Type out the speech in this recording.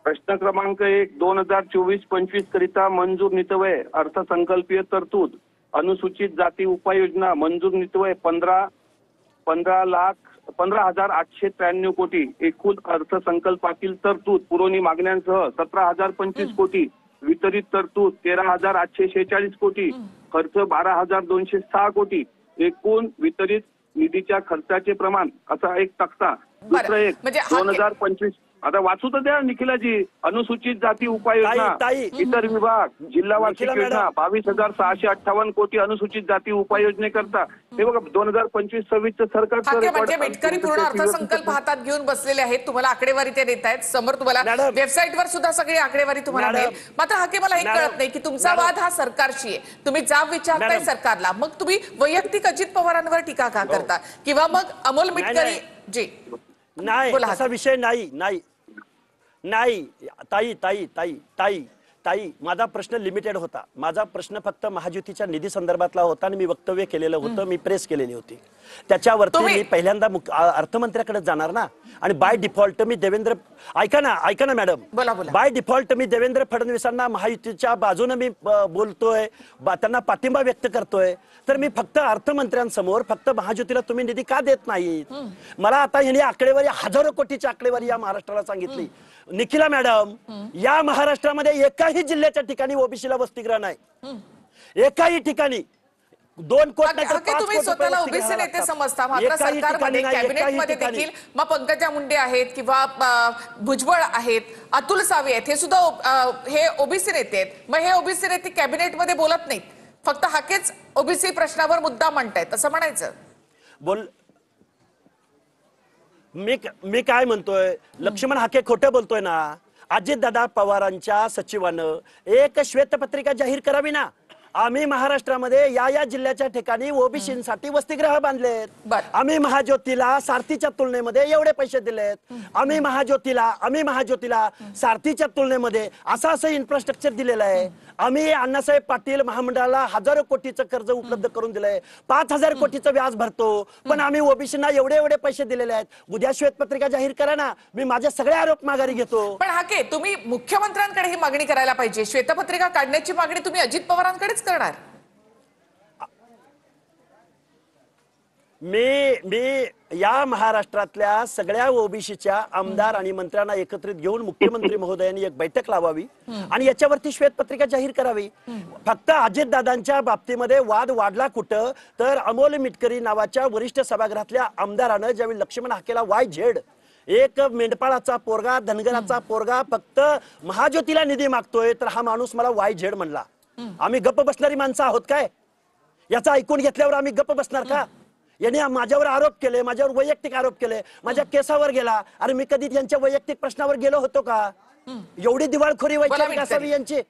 प्रश्न क्रमांक 1, 2024-25 करिता मंजूर नितवय अर्थसंकल्पीय तरतूद अनुसूचित जाती उपाययोजना मंजूर नितवय 15,893 कोटी, एकूण अर्थसंकल्पातील तरतूद पुरवणी मागण्यांसह 17,025 कोटी, वितरित तरतूद 13,846 कोटी, खर्च 12,206 कोटी, एकूण वितरित निधीच्या खर्चाचे प्रमाण असा एक तक्ता। दुसरं एक 2025 आता वाचू तर द्या निखिलाजी। अनुसूचित जाती उपाययोजना इतर विभाग जिल्हा वार्षिक योजना 22,658 कोटी अनुसूचित जाती उपाययोजनेकरता। हे बघा 2025-26 सरकार म्हणजे मिटकरी पूर्ण अर्थसंकल्प हातात घेऊन बसलेले आहेत, तुम्हाला आकडेवारी ते देत आहेत समोर, तुम्हाला वेबसाईटवर सुद्धा सगळी आकडेवारी तुम्हाला मिळेल। मात्र हाके मला हे कळत नाही की तुमचा वाद हा सरकारशी आहे, तुम्ही जाब विचारताय सरकारला, मग तुम्ही वैयक्तिक अजित पवारांवर टीका का करता किंवा मग अमोल मिटकरी जी नाही असा विषय नाही ताई ताई ताई ताई ताई माझा प्रश्न लिमिटेड होता। माझा प्रश्न फक्त महायुतीच्या निधी संदर्भातला होता आणि मी वक्तव्य केलेलं होतं, मी प्रेस केलेली होती। त्याच्यावरती मी पहिल्यांदा अर्थमंत्र्याकडे जाणार ना, आणि बाय डिफॉल्ट मी देवेंद्र ऐका ना मॅडम, बाय डिफॉल्ट मी देवेंद्र फडणवीसांना महायुतीच्या बाजूने मी बोलतोय, त्यांना पाठिंबा व्यक्त करतोय। तर मी फक्त अर्थमंत्र्यांसमोर फक्त महायुतीला तुम्ही निधी का देत नाहीत, मला आता ह्यांनी आकडेवारी हजारो कोटीची आकडेवारी या महाराष्ट्राला सांगितली। निखिला मॅडम, या महाराष्ट्रामध्ये एकाही जिल्ह्याच्या ठिकाणी ओबीसीला वसतिगृह नाही, एकाही ठिकाणी 2 कोटी नाही तर 5 तुम्ही स्वतःला ओबीसी नेते समजता, मात्र सरकारमध्ये कॅबिनेटमध्ये देखील मग पंकजा मुंडे आहेत किंवा भुजबळ आहेत, अतुल सावे आहेत, हे सुद्धा हे ओबीसी नेते आहेत। मग हे ओबीसी नेते कॅबिनेटमध्ये बोलत नाहीत, फक्त हाकेच ओबीसी प्रश्नावर मुद्दा मांडतायत असं म्हणायचं। बोल मी काय म्हणतोय, लक्ष्मण हाके खोटं बोलतोय ना। अजितदादा पवारांच्या सचिवानं एक श्वेतपत्रिका जाहीर करावी ना, आम्ही महाराष्ट्रामध्ये या जिल्ह्याच्या ठिकाणी ओबीसींसाठी वसतिगृह बांधलेत, आम्ही महाज्योतीला सारथीच्या तुलनेमध्ये एवढे पैसे दिलेत, आम्ही महाज्योतीला सारथीच्या तुलनेमध्ये असं इन्फ्रास्ट्रक्चर दिलेलं आहे, आम्ही अण्णासाहेब पाटील महामंडळाला हजारो कोटीचं कर्ज उपलब्ध करून दिलंय, 5,000 कोटीचं व्याज भरतो, पण आम्ही ओबीसींना एवढे पैसे दिलेले आहेत। उद्या श्वेतपत्रिका जाहीर करा ना, मी माझे सगळे आरोप माघारी घेतो। पण हाके तुम्ही मुख्यमंत्र्यांकडे ही मागणी करायला पाहिजे, श्वेतपत्रिका काढण्याची मागणी तुम्ही अजित पवारांकडेच करणार। मी या महाराष्ट्रातल्या सगळ्या ओबीसीच्या आमदार आणि मंत्र्यांना एकत्रित घेऊन मुख्यमंत्री महोदयांनी एक बैठक लावावी आणि याच्यावरती श्वेतपत्रिका जाहीर करावी। फक्त अजितदादांच्या बाबतीमध्ये वाद वाढला कुठं तर अमोल मिटकरी नावाच्या वरिष्ठ सभागृहातल्या आमदारानं ज्यावेळी लक्ष्मण हाकेला YZ एक मेंढपाळाचा पोरगा धनगराचा पोरगा फक्त महाज्योतीला निधी मागतोय, तर हा माणूस मला YZ म्हणला। आम्ही गप्प बसणारी माणसं आहोत काय? याचा ऐकून घेतल्यावर आम्ही गप्प बसणार का? यांनी माझ्यावर आरोप केले, माझ्यावर वैयक्तिक आरोप केले, माझ्या केसावर गेला। अरे मी कधी त्यांच्या वैयक्तिक प्रश्नावर गेलो होतो का? एवढी दिवाळखोरी वैचारिक असावी यांची।